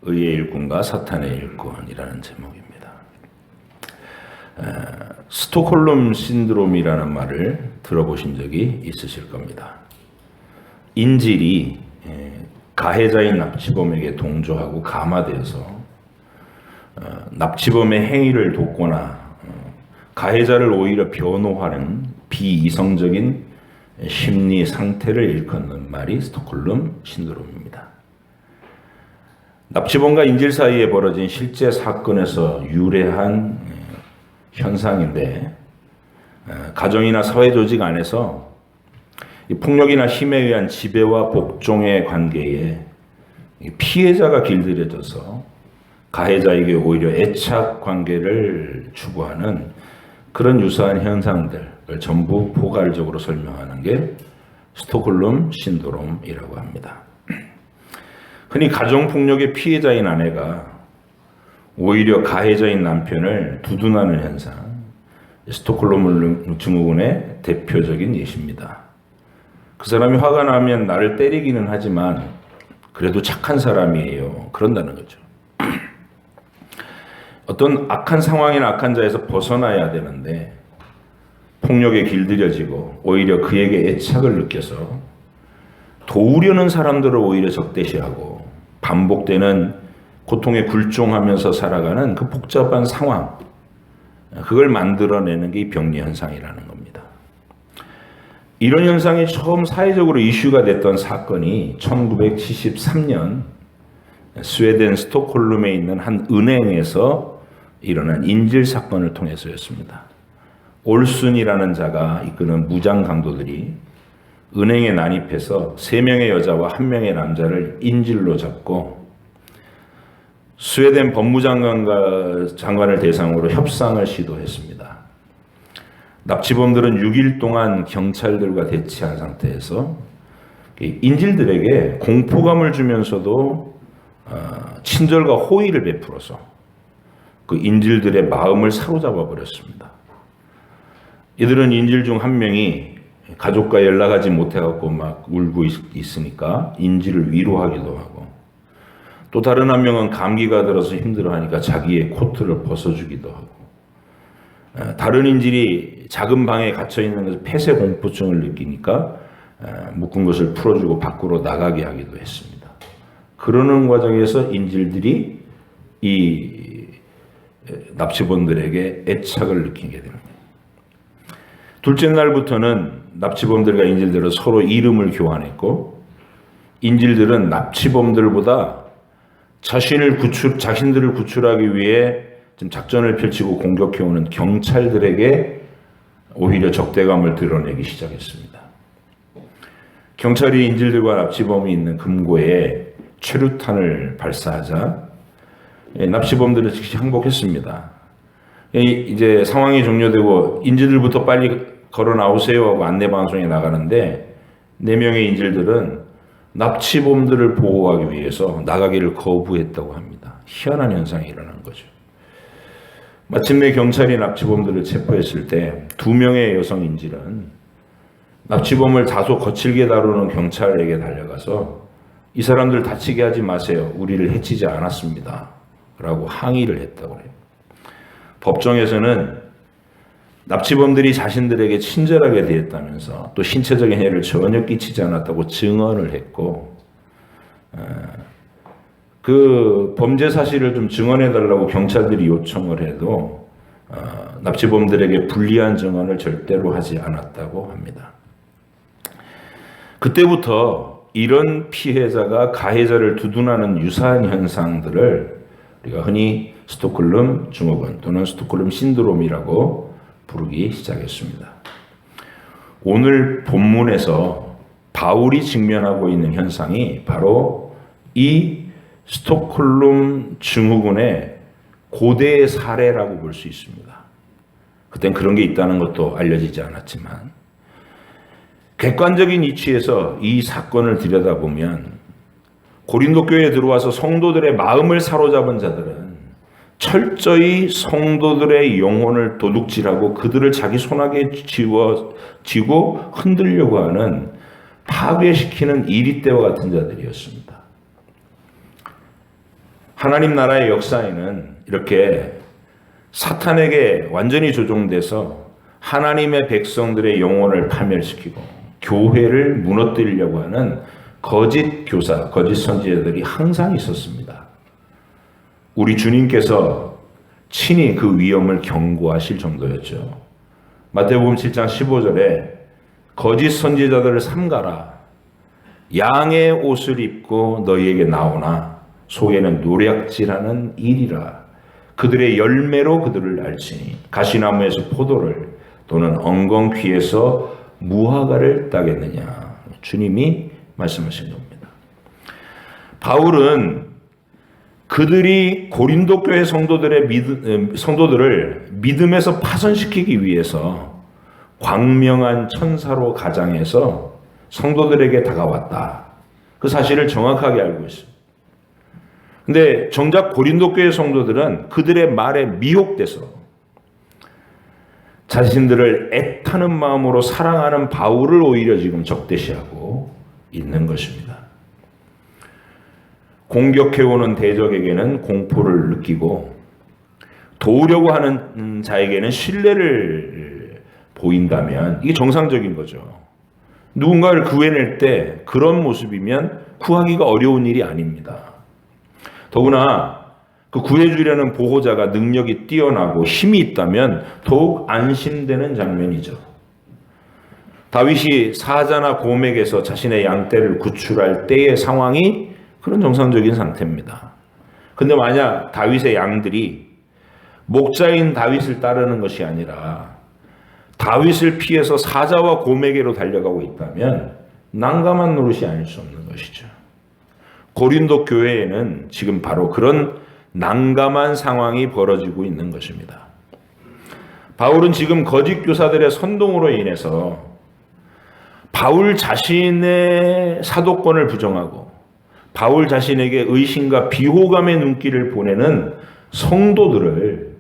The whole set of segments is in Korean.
의의 일꾼과 사탄의 일꾼이라는 제목입니다. 스톡홀름 신드롬이라는 말을 들어보신 적이 있으실 겁니다. 인질이 가해자인 납치범에게 동조하고 감화되어서 납치범의 행위를 돕거나 가해자를 오히려 변호하는 비이성적인 심리 상태를 일컫는 말이 스톡홀름 신드롬입니다. 납치범과 인질 사이에 벌어진 실제 사건에서 유래한 현상인데, 가정이나 사회 조직 안에서 폭력이나 힘에 의한 지배와 복종의 관계에 피해자가 길들여져서 가해자에게 오히려 애착 관계를 추구하는 그런 유사한 현상들을 전부 포괄적으로 설명하는 게 스톡홀름 신드롬이라고 합니다. 흔히 가정폭력의 피해자인 아내가 오히려 가해자인 남편을 두둔하는 현상, 스톡홀름 증후군의 대표적인 예시입니다. 그 사람이 화가 나면 나를 때리기는 하지만 그래도 착한 사람이에요. 그런다는 거죠. 어떤 악한 상황이나 악한 자에서 벗어나야 되는데 폭력에 길들여지고 오히려 그에게 애착을 느껴서 도우려는 사람들을 오히려 적대시하고 반복되는 고통에 굴종하면서 살아가는 그 복잡한 상황, 그걸 만들어내는 게 이 병리 현상이라는 겁니다. 이런 현상이 처음 사회적으로 이슈가 됐던 사건이 1973년 스웨덴 스톡홀름에 있는 한 은행에서 일어난 인질 사건을 통해서였습니다. 올순이라는 자가 이끄는 무장 강도들이 은행에 난입해서 3명의 여자와 1명의 남자를 인질로 잡고 스웨덴 법무장관을 대상으로 협상을 시도했습니다. 납치범들은 6일 동안 경찰들과 대치한 상태에서 인질들에게 공포감을 주면서도 친절과 호의를 베풀어서 그 인질들의 마음을 사로잡아 버렸습니다. 이들은 인질 중 1명이 가족과 연락하지 못해갖고 막 울고 있으니까 인질을 위로하기도 하고, 또 다른 1명은 감기가 들어서 힘들어하니까 자기의 코트를 벗어주기도 하고, 다른 인질이 작은 방에 갇혀있는 것을 폐쇄 공포증을 느끼니까 묶은 것을 풀어주고 밖으로 나가게 하기도 했습니다. 그러는 과정에서 인질들이 이 납치범들에게 애착을 느끼게 되는 거예요. 둘째 날부터는 납치범들과 인질들은 서로 이름을 교환했고, 인질들은 납치범들보다 자신들을 구출하기 위해 지금 작전을 펼치고 공격해오는 경찰들에게 오히려 적대감을 드러내기 시작했습니다. 경찰이 인질들과 납치범이 있는 금고에 최루탄을 발사하자 납치범들은 즉시 항복했습니다. 이제 상황이 종료되고 인질들부터 빨리 걸어 나오세요 하고 안내 방송에 나가는데 4명의 인질들은 납치범들을 보호하기 위해서 나가기를 거부했다고 합니다. 희한한 현상이 일어난 거죠. 마침내 경찰이 납치범들을 체포했을 때 2명의 여성 인질은 납치범을 다소 거칠게 다루는 경찰에게 달려가서 이 사람들 다치게 하지 마세요. 우리를 해치지 않았습니다. 라고 항의를 했다고 해요. 법정에서는 납치범들이 자신들에게 친절하게 대했다면서 또 신체적인 해를 전혀 끼치지 않았다고 증언을 했고, 그 범죄 사실을 좀 증언해달라고 경찰들이 요청을 해도 납치범들에게 불리한 증언을 절대로 하지 않았다고 합니다. 그때부터 이런 피해자가 가해자를 두둔하는 유사한 현상들을 우리가 흔히 스톡홀름 증후군 또는 스톡홀름 신드롬이라고 부르기 시작했습니다. 오늘 본문에서 바울이 직면하고 있는 현상이 바로 이 스톡홀름 증후군의 고대의 사례라고 볼 수 있습니다. 그땐 그런 게 있다는 것도 알려지지 않았지만, 객관적인 이치에서 이 사건을 들여다보면 고린도 교회에 들어와서 성도들의 마음을 사로잡은 자들은 철저히 성도들의 영혼을 도둑질하고 그들을 자기 손아귀에 쥐고 흔들려고 하는 파괴시키는 이리떼와 같은 자들이었습니다. 하나님 나라의 역사에는 이렇게 사탄에게 완전히 조종돼서 하나님의 백성들의 영혼을 파멸시키고 교회를 무너뜨리려고 하는 거짓 교사, 거짓 선지자들이 항상 있었습니다. 우리 주님께서 친히 그 위험을 경고하실 정도였죠. 마태복음 7장 15절에 거짓 선지자들을 삼가라. 양의 옷을 입고 너희에게 나오나 속에는 노략질하는 일이라. 그들의 열매로 그들을 알지니 가시나무에서 포도를 또는 엉겅퀴에서 무화과를 따겠느냐. 주님이 말씀하신 겁니다. 바울은 그들이 고린도 교회 성도들을 믿음에서 파손시키기 위해서 광명한 천사로 가장해서 성도들에게 다가왔다. 그 사실을 정확하게 알고 있습니다. 근데 정작 고린도 교회 성도들은 그들의 말에 미혹돼서 자신들을 애타는 마음으로 사랑하는 바울을 오히려 지금 적대시하고 있는 것입니다. 공격해오는 대적에게는 공포를 느끼고 도우려고 하는 자에게는 신뢰를 보인다면 이게 정상적인 거죠. 누군가를 구해낼 때 그런 모습이면 구하기가 어려운 일이 아닙니다. 더구나 그 구해주려는 보호자가 능력이 뛰어나고 힘이 있다면 더욱 안심되는 장면이죠. 다윗이 사자나 곰에게서 자신의 양떼를 구출할 때의 상황이 그런 정상적인 상태입니다. 근데 만약 다윗의 양들이 목자인 다윗을 따르는 것이 아니라 다윗을 피해서 사자와 곰에게로 달려가고 있다면 난감한 노릇이 아닐 수 없는 것이죠. 고린도 교회에는 지금 바로 그런 난감한 상황이 벌어지고 있는 것입니다. 바울은 지금 거짓 교사들의 선동으로 인해서 바울 자신의 사도권을 부정하고 바울 자신에게 의심과 비호감의 눈길을 보내는 성도들을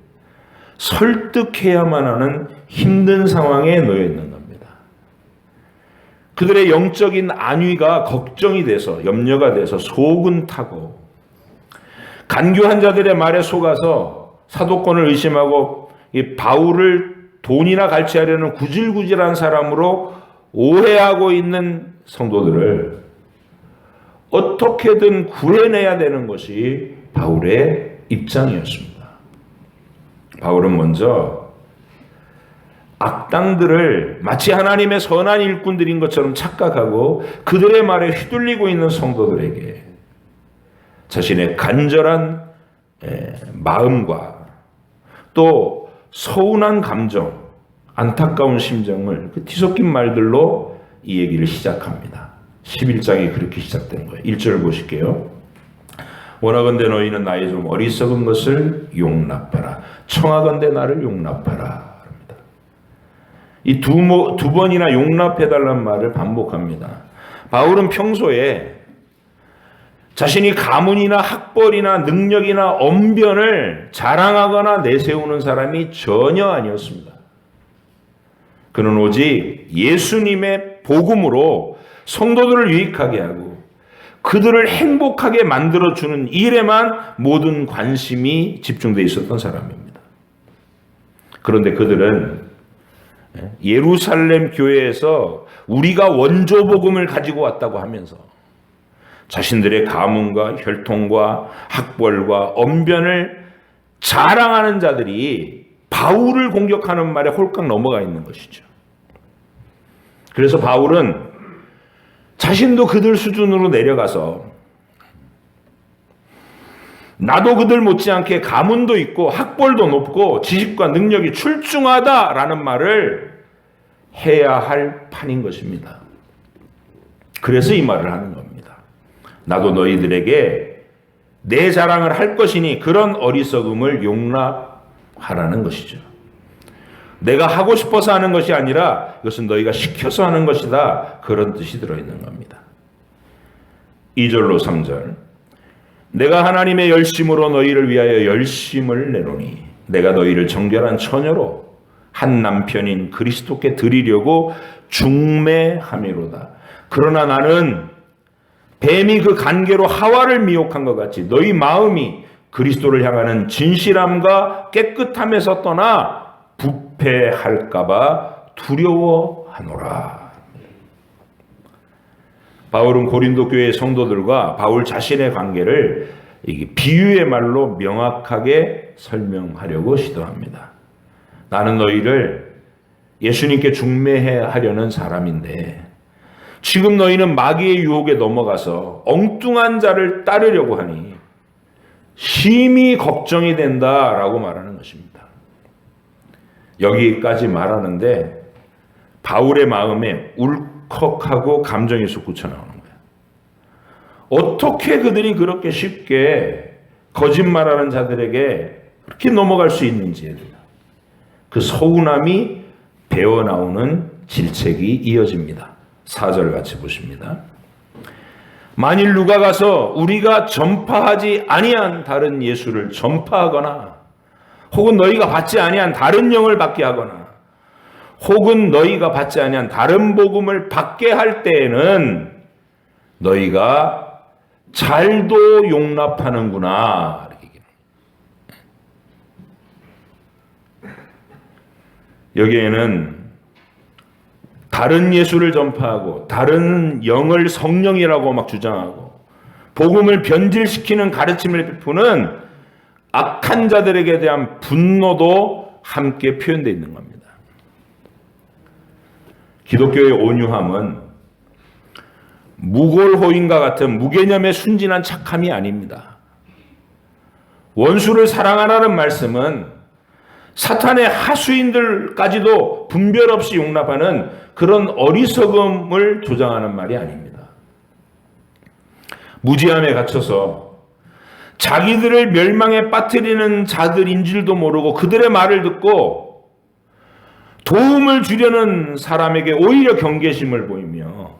설득해야만 하는 힘든 상황에 놓여 있는 겁니다. 그들의 영적인 안위가 걱정이 돼서 염려가 돼서 속은 타고 간교한 자들의 말에 속아서 사도권을 의심하고 이 바울을 돈이나 갈취하려는 구질구질한 사람으로 오해하고 있는 성도들을 어떻게든 구해내야 되는 것이 바울의 입장이었습니다. 바울은 먼저 악당들을 마치 하나님의 선한 일꾼들인 것처럼 착각하고 그들의 말에 휘둘리고 있는 성도들에게 자신의 간절한 마음과 또 서운한 감정, 안타까운 심정을 그 뒤섞인 말들로 이 얘기를 시작합니다. 11장이 그렇게 시작된 거예요. 1절 보실게요. 원하건대 너희는 나의 좀 어리석은 것을 용납하라. 청하건대 나를 용납하라. 이 두 번이나 용납해달란 말을 반복합니다. 바울은 평소에 자신이 가문이나 학벌이나 능력이나 언변을 자랑하거나 내세우는 사람이 전혀 아니었습니다. 그는 오직 예수님의 복음으로 성도들을 유익하게 하고 그들을 행복하게 만들어주는 일에만 모든 관심이 집중되어 있었던 사람입니다. 그런데 그들은 예루살렘 교회에서 우리가 원조 복음을 가지고 왔다고 하면서 자신들의 가문과 혈통과 학벌과 언변을 자랑하는 자들이 바울을 공격하는 말에 홀딱 넘어가 있는 것이죠. 그래서 바울은 자신도 그들 수준으로 내려가서 나도 그들 못지않게 가문도 있고 학벌도 높고 지식과 능력이 출중하다라는 말을 해야 할 판인 것입니다. 그래서 이 말을 하는 겁니다. 나도 너희들에게 내 자랑을 할 것이니 그런 어리석음을 용납하라는 것이죠. 내가 하고 싶어서 하는 것이 아니라 이것은 너희가 시켜서 하는 것이다. 그런 뜻이 들어있는 겁니다. 2절로 3절. 내가 하나님의 열심으로 너희를 위하여 열심을 내노니 내가 너희를 정결한 처녀로 한 남편인 그리스도께 드리려고 중매함이로다. 그러나 나는 뱀이 그 간계로 하와를 미혹한 것 같이 너희 마음이 그리스도를 향하는 진실함과 깨끗함에서 떠나 부패할까봐 두려워하노라. 바울은 고린도 교회의 성도들과 바울 자신의 관계를 비유의 말로 명확하게 설명하려고 시도합니다. 나는 너희를 예수님께 중매하려는 사람인데 지금 너희는 마귀의 유혹에 넘어가서 엉뚱한 자를 따르려고 하니 심히 걱정이 된다라고 말하는 것입니다. 여기까지 말하는데 바울의 마음에 울컥하고 감정이 솟구쳐 나오는 거예요. 어떻게 그들이 그렇게 쉽게 거짓말하는 자들에게 그렇게 넘어갈 수 있는지에 대한 그 서운함이 배어나오는 질책이 이어집니다. 4절 같이 보십니다. 만일 누가 가서 우리가 전파하지 아니한 다른 예수를 전파하거나 혹은 너희가 받지 아니한 다른 영을 받게 하거나 혹은 너희가 받지 아니한 다른 복음을 받게 할 때에는 너희가 잘도 용납하는구나. 여기에는 다른 예수를 전파하고 다른 영을 성령이라고 막 주장하고 복음을 변질시키는 가르침을 베푸는 악한 자들에게 대한 분노도 함께 표현되어 있는 겁니다. 기독교의 온유함은 무골호인과 같은 무개념의 순진한 착함이 아닙니다. 원수를 사랑하라는 말씀은 사탄의 하수인들까지도 분별 없이 용납하는 그런 어리석음을 조장하는 말이 아닙니다. 무지함에 갇혀서 자기들을 멸망에 빠뜨리는 자들인 줄도 모르고 그들의 말을 듣고 도움을 주려는 사람에게 오히려 경계심을 보이며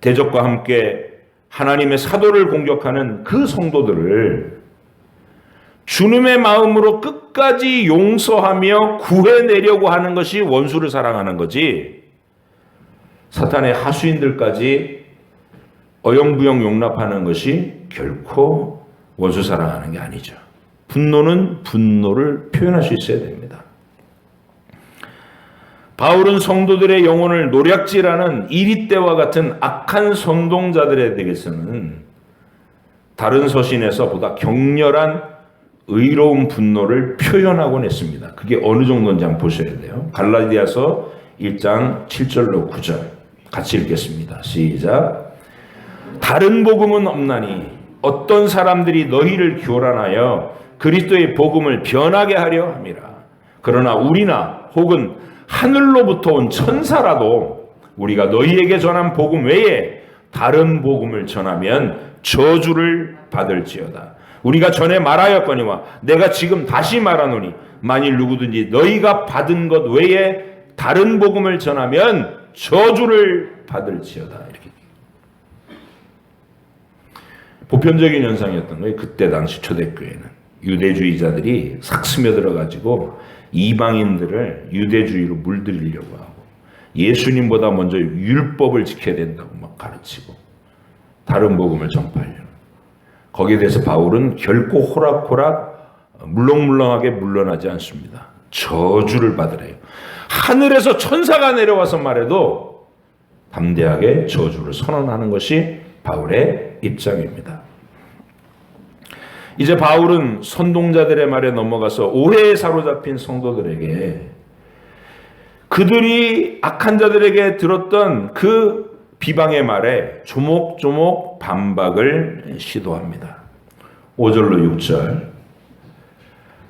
대적과 함께 하나님의 사도를 공격하는 그 성도들을 주님의 마음으로 끝까지 용서하며 구해내려고 하는 것이 원수를 사랑하는 거지, 사탄의 하수인들까지 어영부영 용납하는 것이 결코 원수 사랑하는 게 아니죠. 분노는 분노를 표현할 수 있어야 됩니다. 바울은 성도들의 영혼을 노략질하는 이리떼와 같은 악한 선동자들에 대해서는 다른 서신에서 보다 격렬한 의로운 분노를 표현하곤 했습니다. 그게 어느 정도인지 한번 보셔야 돼요. 갈라디아서 1장 7절로 9절 같이 읽겠습니다. 시작. 다른 복음은 없나니 어떤 사람들이 너희를 교란하여 그리스도의 복음을 변하게 하려 함이라. 그러나 우리나 혹은 하늘로부터 온 천사라도 우리가 너희에게 전한 복음 외에 다른 복음을 전하면 저주를 받을지어다. 우리가 전에 말하였거니와 내가 지금 다시 말하노니 만일 누구든지 너희가 받은 것 외에 다른 복음을 전하면 저주를 받을지어다. 이렇게 보편적인 현상이었던 거예요. 그때 당시 초대교회는 유대주의자들이 싹 스며들어가지고 이방인들을 유대주의로 물들이려고 하고 예수님보다 먼저 율법을 지켜야 된다고 막 가르치고 다른 복음을 전파하려고. 거기에 대해서 바울은 결코 호락호락 물렁물렁하게 물러나지 않습니다. 저주를 받으래요. 하늘에서 천사가 내려와서 말해도 담대하게 저주를 선언하는 것이 바울의 입장입니다. 이제 바울은 선동자들의 말에 넘어가서 오해에 사로잡힌 성도들에게 그들이 악한 자들에게 들었던 그 비방의 말에 조목조목 반박을 시도합니다. 5절로 6절.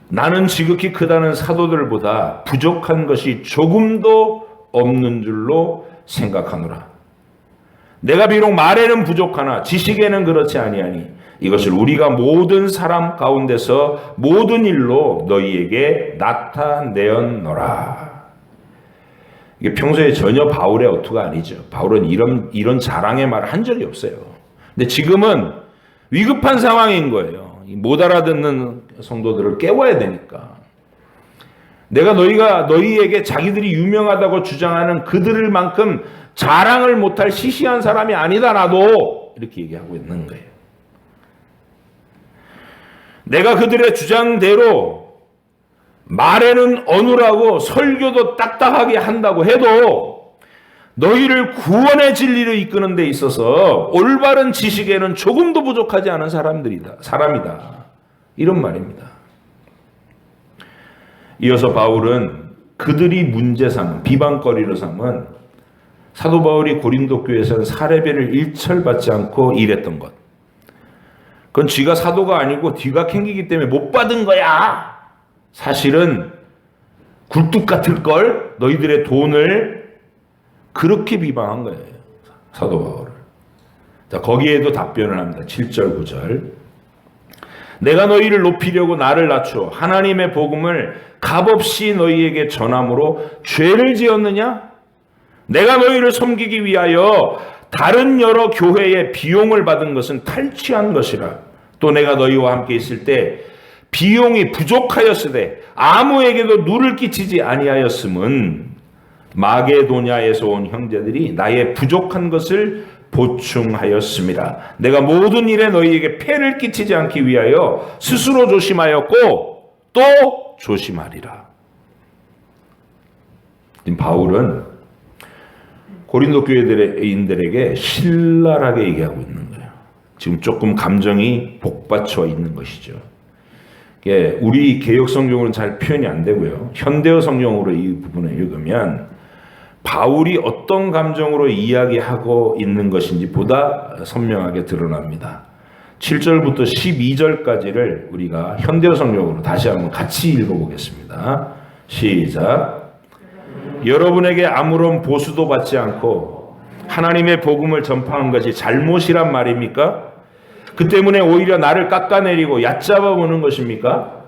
나는 지극히 크다는 사도들보다 부족한 것이 조금도 없는 줄로 생각하노라. 내가 비록 말에는 부족하나 지식에는 그렇지 아니하니 이것을 우리가 모든 사람 가운데서 모든 일로 너희에게 나타내었노라. 이게 평소에 전혀 바울의 어투가 아니죠. 바울은 이런 자랑의 말을 한 적이 없어요. 근데 지금은 위급한 상황인 거예요. 못 알아듣는 성도들을 깨워야 되니까. 내가 너희에게 자기들이 유명하다고 주장하는 그들을 만큼 자랑을 못할 시시한 사람이 아니다 나도, 이렇게 얘기하고 있는 거예요. 내가 그들의 주장대로 말에는 어눌하고 설교도 딱딱하게 한다고 해도 너희를 구원의 진리로 이끄는 데 있어서 올바른 지식에는 조금도 부족하지 않은 사람이다. 이런 말입니다. 이어서 바울은 그들이 문제 삼은, 비방거리로 삼은 사도 바울이 고린도 교회에서는 사례비를 일철받지 않고 일했던 것. 그건 쥐가 사도가 아니고 뒤가 캥기기 때문에 못 받은 거야. 사실은 굴뚝 같을 걸 너희들의 돈을 그렇게 비방한 거예요. 사도 바울을. 자, 거기에도 답변을 합니다. 7절 9절. 내가 너희를 높이려고 나를 낮추어 하나님의 복음을 값없이 너희에게 전함으로 죄를 지었느냐? 내가 너희를 섬기기 위하여 다른 여러 교회의 비용을 받은 것은 탈취한 것이라. 또 내가 너희와 함께 있을 때 비용이 부족하였으되 아무에게도 누를 끼치지 아니하였음은 마게도냐에서 온 형제들이 나의 부족한 것을 보충하였습니다. 내가 모든 일에 너희에게 폐를 끼치지 않기 위하여 스스로 조심하였고 또 조심하리라. 바울은 고린도 교회인들에게 신랄하게 얘기하고 있는 거예요. 지금 조금 감정이 복받쳐 있는 것이죠. 우리 개역 성경으로는 잘 표현이 안 되고요. 현대어 성경으로 이 부분을 읽으면 바울이 어떤 감정으로 이야기하고 있는 것인지 보다 선명하게 드러납니다. 7절부터 12절까지를 우리가 현대어 성경으로 다시 한번 같이 읽어보겠습니다. 시작. 여러분에게 아무런 보수도 받지 않고 하나님의 복음을 전파한 것이 잘못이란 말입니까? 그 때문에 오히려 나를 깎아내리고 얕잡아 보는 것입니까?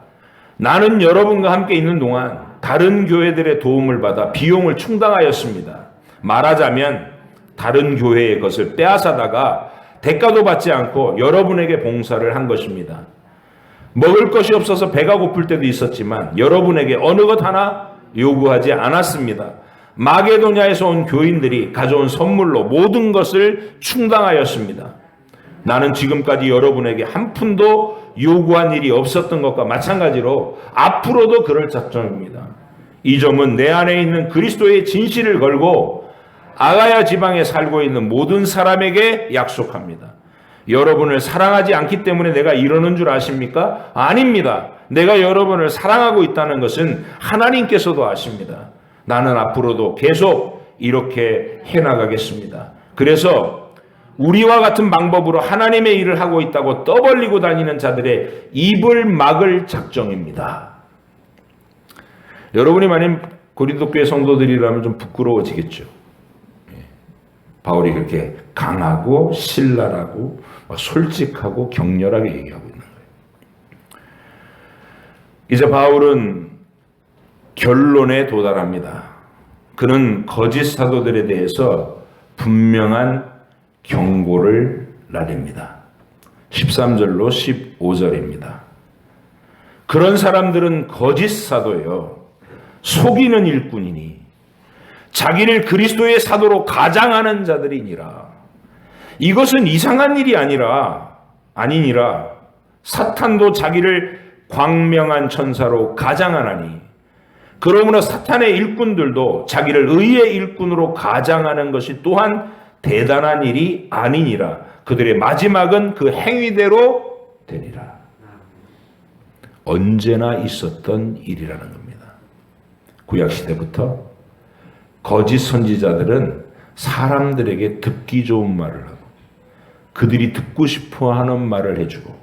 나는 여러분과 함께 있는 동안 다른 교회들의 도움을 받아 비용을 충당하였습니다. 말하자면 다른 교회의 것을 빼앗아다가 대가도 받지 않고 여러분에게 봉사를 한 것입니다. 먹을 것이 없어서 배가 고플 때도 있었지만 여러분에게 어느 것 하나 요구하지 않았습니다. 마게도냐에서 온 교인들이 가져온 선물로 모든 것을 충당하였습니다. 나는 지금까지 여러분에게 한 푼도 요구한 일이 없었던 것과 마찬가지로 앞으로도 그럴 작정입니다. 이 점은 내 안에 있는 그리스도의 진실을 걸고 아가야 지방에 살고 있는 모든 사람에게 약속합니다. 여러분을 사랑하지 않기 때문에 내가 이러는 줄 아십니까? 아닙니다. 내가 여러분을 사랑하고 있다는 것은 하나님께서도 아십니다. 나는 앞으로도 계속 이렇게 해나가겠습니다. 그래서 우리와 같은 방법으로 하나님의 일을 하고 있다고 떠벌리고 다니는 자들의 입을 막을 작정입니다. 여러분이 만약 고린도 교회 성도들이라면 좀 부끄러워지겠죠. 바울이 그렇게 강하고 신랄하고 솔직하고 격렬하게 얘기하고 있는 거예요. 이제 바울은 결론에 도달합니다. 그는 거짓 사도들에 대해서 분명한 경고를 날립니다. 13절로 15절입니다. 그런 사람들은 거짓 사도예요. 속이는 일꾼이니 자기를 그리스도의 사도로 가장하는 자들이니라. 이것은 이상한 일이 아니니라. 사탄도 자기를 광명한 천사로 가장하나니 그러므로 사탄의 일꾼들도 자기를 의의 일꾼으로 가장하는 것이 또한 대단한 일이 아니니라. 그들의 마지막은 그 행위대로 되리라. 언제나 있었던 일이라는 겁니다. 구약시대부터 거짓 선지자들은 사람들에게 듣기 좋은 말을 하고 그들이 듣고 싶어하는 말을 해주고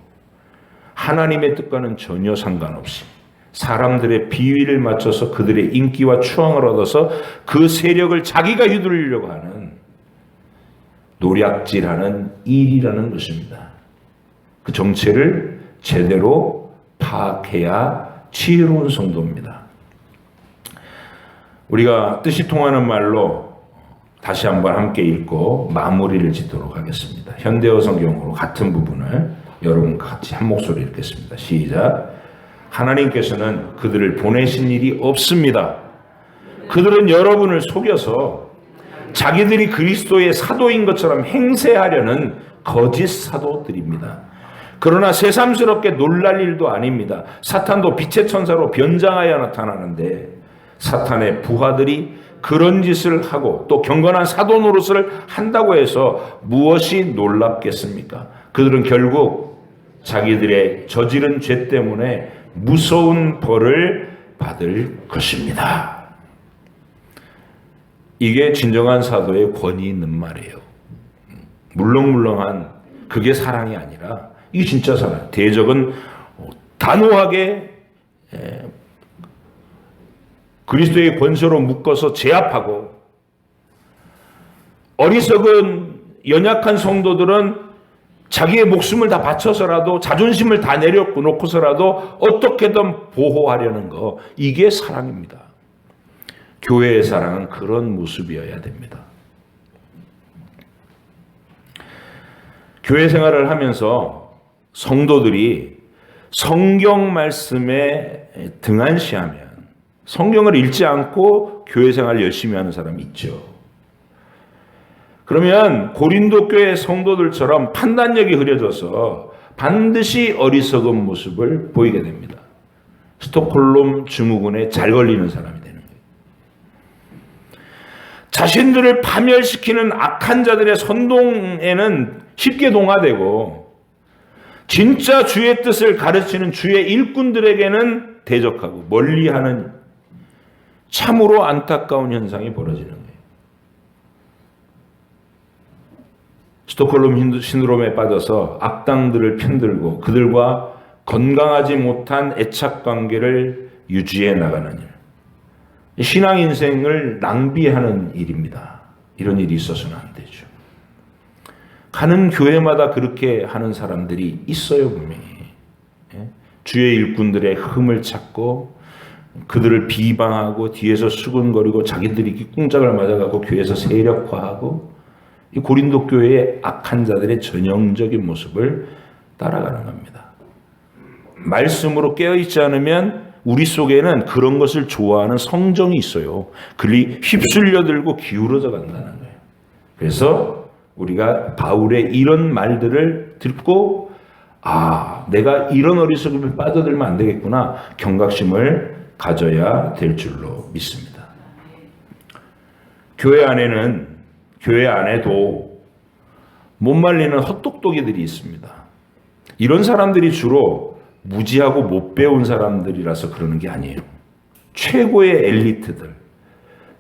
하나님의 뜻과는 전혀 상관없이 사람들의 비위를 맞춰서 그들의 인기와 추앙을 얻어서 그 세력을 자기가 휘두르려고 하는 노략질하는 일이라는 것입니다. 그 정체를 제대로 파악해야 지혜로운 성도입니다. 우리가 뜻이 통하는 말로 다시 한번 함께 읽고 마무리를 짓도록 하겠습니다. 현대어 성경으로 같은 부분을 여러분과 같이 한 목소리 읽겠습니다. 시작. 하나님께서는 그들을 보내신 일이 없습니다. 그들은 여러분을 속여서 자기들이 그리스도의 사도인 것처럼 행세하려는 거짓 사도들입니다. 그러나 새삼스럽게 놀랄 일도 아닙니다. 사탄도 빛의 천사로 변장하여 나타나는데 사탄의 부하들이 그런 짓을 하고 또 경건한 사도 노릇을 한다고 해서 무엇이 놀랍겠습니까? 그들은 결국 자기들의 저지른 죄 때문에 무서운 벌을 받을 것입니다. 이게 진정한 사도의 권위 있는 말이에요. 물렁물렁한 그게 사랑이 아니라 이게 진짜 사랑. 대적은 단호하게 그리스도의 권세로 묶어서 제압하고, 어리석은 연약한 성도들은 자기의 목숨을 다 바쳐서라도, 자존심을 다 내려놓고서라도 어떻게든 보호하려는 거, 이게 사랑입니다. 교회의 사랑은 그런 모습이어야 됩니다. 교회 생활을 하면서 성도들이 성경 말씀에 등한시하면, 성경을 읽지 않고 교회 생활을 열심히 하는 사람이 있죠. 그러면 고린도 교회 성도들처럼 판단력이 흐려져서 반드시 어리석은 모습을 보이게 됩니다. 스톡홀름 증후군에 잘 걸리는 사람이 되는 거예요. 자신들을 파멸시키는 악한 자들의 선동에는 쉽게 동화되고, 진짜 주의 뜻을 가르치는 주의 일꾼들에게는 대적하고 멀리하는 참으로 안타까운 현상이 벌어지는 거예요. 스톡홀름 신드롬에 빠져서 악당들을 편들고 그들과 건강하지 못한 애착관계를 유지해 나가는 일. 신앙 인생을 낭비하는 일입니다. 이런 일이 있어서는 안 되죠. 가는 교회마다 그렇게 하는 사람들이 있어요, 분명히. 주의 일꾼들의 흠을 찾고 그들을 비방하고 뒤에서 수군거리고 자기들이 꿍짝을 맞아가고 교회에서 세력화하고, 이 고린도 교회의 악한 자들의 전형적인 모습을 따라가는 겁니다. 말씀으로 깨어있지 않으면 우리 속에는 그런 것을 좋아하는 성정이 있어요. 그리 휩쓸려들고 기울어져 간다는 거예요. 그래서 우리가 바울의 이런 말들을 듣고, 내가 이런 어리석음에 빠져들면 안 되겠구나, 경각심을 가져야 될 줄로 믿습니다. 교회 안에도 못 말리는 헛똑똑이들이 있습니다. 이런 사람들이 주로 무지하고 못 배운 사람들이라서 그러는 게 아니에요. 최고의 엘리트들,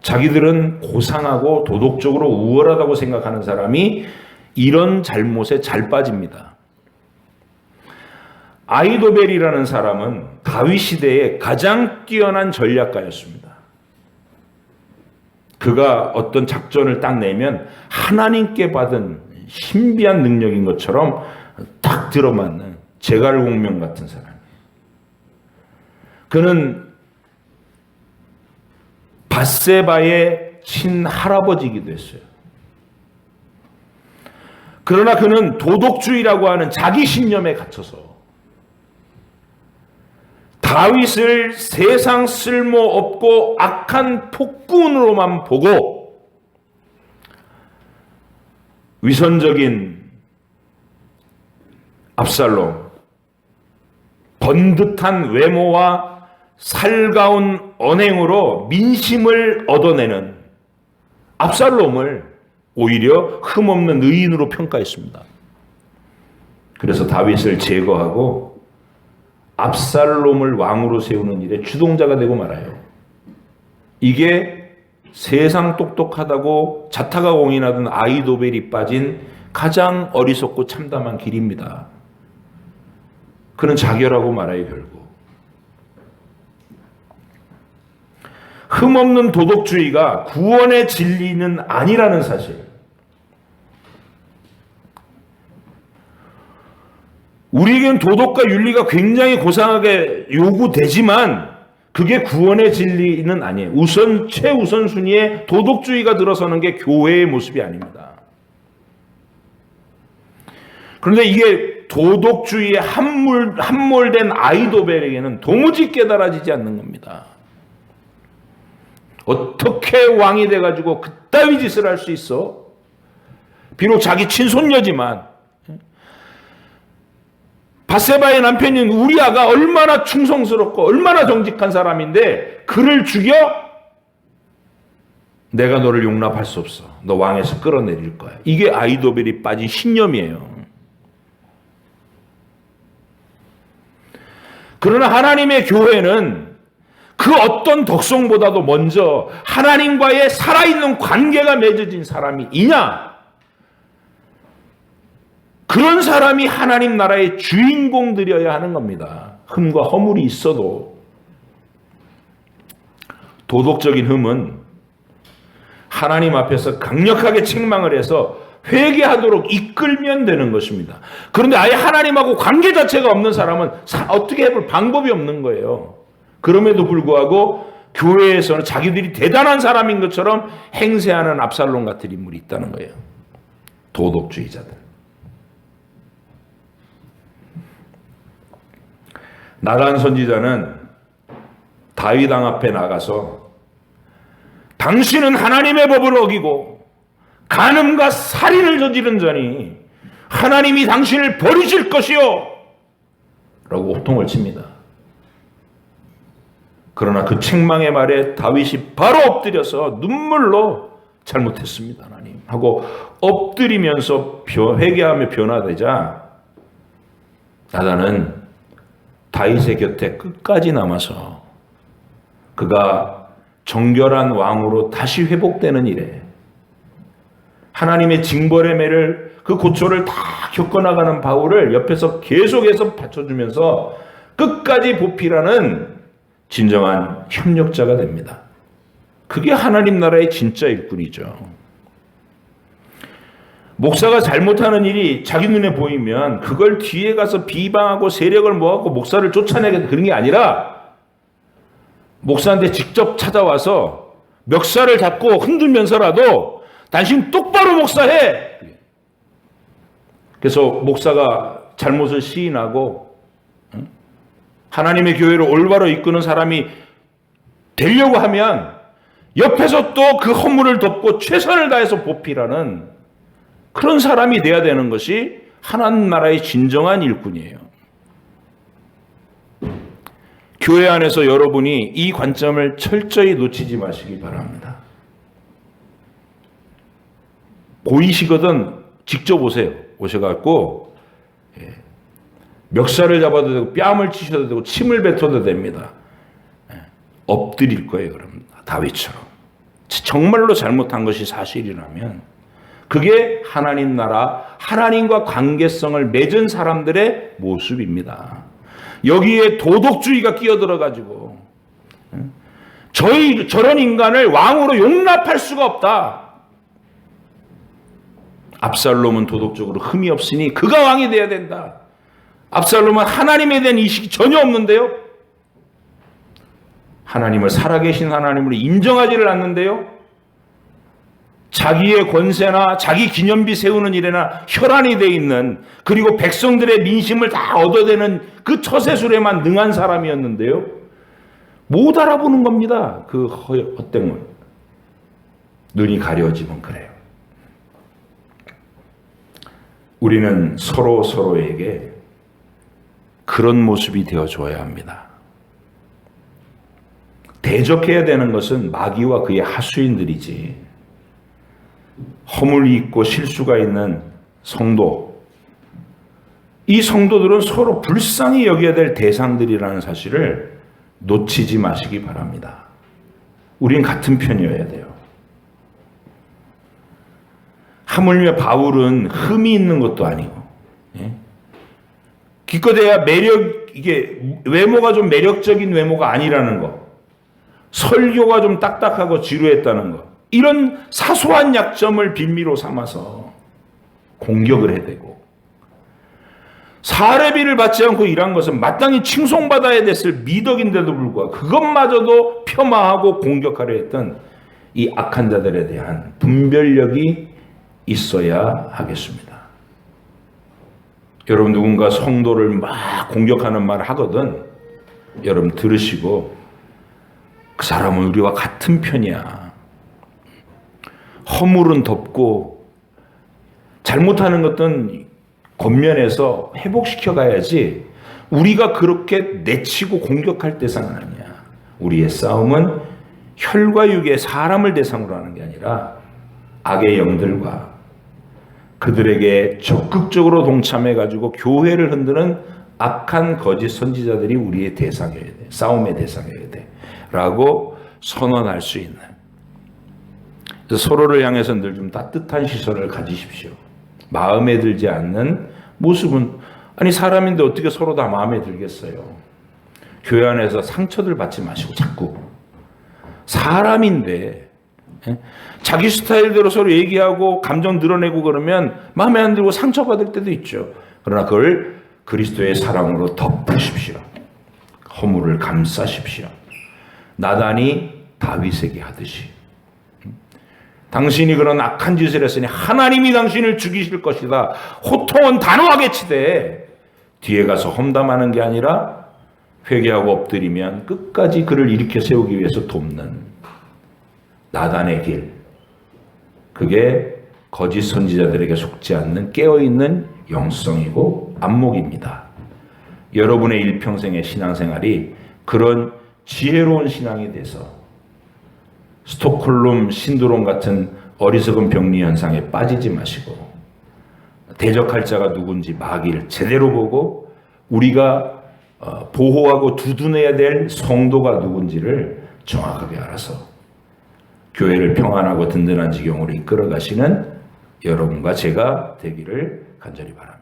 자기들은 고상하고 도덕적으로 우월하다고 생각하는 사람이 이런 잘못에 잘 빠집니다. 아이도벨이라는 사람은 다윗 시대의 가장 뛰어난 전략가였습니다. 그가 어떤 작전을 딱 내면 하나님께 받은 신비한 능력인 것처럼 딱 들어맞는 제갈공명 같은 사람이에요. 그는 밧세바의 친할아버지이기도 했어요. 그러나 그는 도덕주의라고 하는 자기 신념에 갇혀서 다윗을 세상 쓸모없고 악한 폭군으로만 보고 위선적인 압살롬, 번듯한 외모와 살가운 언행으로 민심을 얻어내는 압살롬을 오히려 흠없는 의인으로 평가했습니다. 그래서 다윗을 제거하고 압살롬을 왕으로 세우는 일에 주동자가 되고 말아요. 이게 세상 똑똑하다고 자타가 공인하던 아이도벨이 빠진 가장 어리석고 참담한 길입니다. 그는 자결하고 말아요, 결국. 흠없는 도덕주의가 구원의 진리는 아니라는 사실. 우리에겐 도덕과 윤리가 굉장히 고상하게 요구되지만 그게 구원의 진리는 아니에요. 최우선 순위에 도덕주의가 들어서는 게 교회의 모습이 아닙니다. 그런데 이게 도덕주의에 함몰된 아이도벨에게는 도무지 깨달아지지 않는 겁니다. 어떻게 왕이 돼가지고 그따위 짓을 할 수 있어? 비록 자기 친손녀지만 밧세바의 남편인 우리아가 얼마나 충성스럽고 얼마나 정직한 사람인데 그를 죽여? 내가 너를 용납할 수 없어. 너 왕에서 끌어내릴 거야. 이게 아히도벨이 빠진 신념이에요. 그러나 하나님의 교회는 그 어떤 덕성보다도 먼저 하나님과의 살아있는 관계가 맺어진 사람이냐? 그런 사람이 하나님 나라의 주인공들이어야 하는 겁니다. 흠과 허물이 있어도. 도덕적인 흠은 하나님 앞에서 강력하게 책망을 해서 회개하도록 이끌면 되는 것입니다. 그런데 아예 하나님하고 관계 자체가 없는 사람은 어떻게 해볼 방법이 없는 거예요. 그럼에도 불구하고 교회에서는 자기들이 대단한 사람인 것처럼 행세하는 압살롬 같은 인물이 있다는 거예요. 도덕주의자들. 나단 선지자는 다윗 왕 앞에 나가서 당신은 하나님의 법을 어기고 간음과 살인을 저지른 자니 하나님이 당신을 버리실 것이요 라고 호통을 칩니다. 그러나 그 책망의 말에 다윗이 바로 엎드려서 눈물로 잘못했습니다 하나님 하고 엎드리면서 회개하며 변화되자 나단은 다윗의 곁에 끝까지 남아서 그가 정결한 왕으로 다시 회복되는 일에 하나님의 징벌의 매를 그 고초를 다 겪어나가는 바울을 옆에서 계속해서 받쳐주면서 끝까지 보필하는 진정한 협력자가 됩니다. 그게 하나님 나라의 진짜 일꾼이죠. 목사가 잘못하는 일이 자기 눈에 보이면 그걸 뒤에 가서 비방하고 세력을 모아서 목사를 쫓아내겠다 그런 게 아니라 목사한테 직접 찾아와서 멱살을 잡고 흔들면서라도 당신 똑바로 목사해. 그래서 목사가 잘못을 시인하고 하나님의 교회를 올바로 이끄는 사람이 되려고 하면 옆에서 또 그 허물을 덮고 최선을 다해서 보필하는 그런 사람이 돼야 되는 것이 하나님 나라의 진정한 일꾼이에요. 교회 안에서 여러분이 이 관점을 철저히 놓치지 마시기 바랍니다. 보이시거든 직접 오세요. 오셔갖고 멱살을 잡아도 되고 뺨을 치셔도 되고 침을 뱉어도 됩니다. 엎드릴 거예요. 그럼 다윗처럼. 정말로 잘못한 것이 사실이라면 그게 하나님 나라, 하나님과 관계성을 맺은 사람들의 모습입니다. 여기에 도덕주의가 끼어들어가지고 저런 인간을 왕으로 용납할 수가 없다. 압살롬은 도덕적으로 흠이 없으니 그가 왕이 돼야 된다. 압살롬은 하나님에 대한 인식이 전혀 없는데요. 하나님을 살아계신 하나님으로 인정하지를 않는데요. 자기의 권세나 자기 기념비 세우는 일에나 혈안이 돼 있는 그리고 백성들의 민심을 다 얻어내는 그 처세술에만 능한 사람이었는데요. 못 알아보는 겁니다. 그 헛된 눈이 가려지면 그래요. 우리는 서로에게 그런 모습이 되어줘야 합니다. 대적해야 되는 것은 마귀와 그의 하수인들이지 허물이 있고 실수가 있는 성도, 이 성도들은 서로 불쌍히 여겨야 될 대상들이라는 사실을 놓치지 마시기 바랍니다. 우린 같은 편이어야 돼요. 하물며 바울은 흠이 있는 것도 아니고, 기껏해야 이게 외모가 좀 매력적인 외모가 아니라는 거, 설교가 좀 딱딱하고 지루했다는 거, 이런 사소한 약점을 빌미로 삼아서 공격을 해대고 사례비를 받지 않고 일한 것은 마땅히 칭송받아야 됐을 미덕인데도 불구하고 그것마저도 폄하하고 공격하려 했던 이 악한 자들에 대한 분별력이 있어야 하겠습니다. 여러분 누군가 성도를 막 공격하는 말을 하거든 여러분 들으시고 그 사람은 우리와 같은 편이야. 허물은 덮고 잘못하는 것은 겉면에서 회복시켜 가야지 우리가 그렇게 내치고 공격할 대상은 아니야. 우리의 싸움은 혈과 육의 사람을 대상으로 하는 게 아니라 악의 영들과 그들에게 적극적으로 동참해가지고 교회를 흔드는 악한 거짓 선지자들이 우리의 대상이어야 돼. 싸움의 대상이어야 돼. 라고 선언할 수 있는. 그래서 서로를 향해서 늘 좀 따뜻한 시선을 가지십시오. 마음에 들지 않는 모습은, 아니 사람인데 어떻게 서로 다 마음에 들겠어요. 교회 안에서 상처들 받지 마시고 자꾸. 사람인데 자기 스타일대로 서로 얘기하고 감정 드러내고 그러면 마음에 안 들고 상처받을 때도 있죠. 그러나 그걸 그리스도의 사랑으로 덮으십시오. 허물을 감싸십시오. 나단이 다윗에게 하듯이. 당신이 그런 악한 짓을 했으니 하나님이 당신을 죽이실 것이다. 호통은 단호하게 치되 뒤에 가서 험담하는 게 아니라 회개하고 엎드리면 끝까지 그를 일으켜 세우기 위해서 돕는 나단의 길. 그게 거짓 선지자들에게 속지 않는 깨어있는 영성이고 안목입니다. 여러분의 일평생의 신앙생활이 그런 지혜로운 신앙이 돼서 스톡홀름 신드롬 같은 어리석은 병리 현상에 빠지지 마시고 대적할 자가 누군지 마귀를 제대로 보고 우리가 보호하고 두둔해야 될 성도가 누군지를 정확하게 알아서 교회를 평안하고 든든한 지경으로 이끌어 가시는 여러분과 제가 되기를 간절히 바랍니다.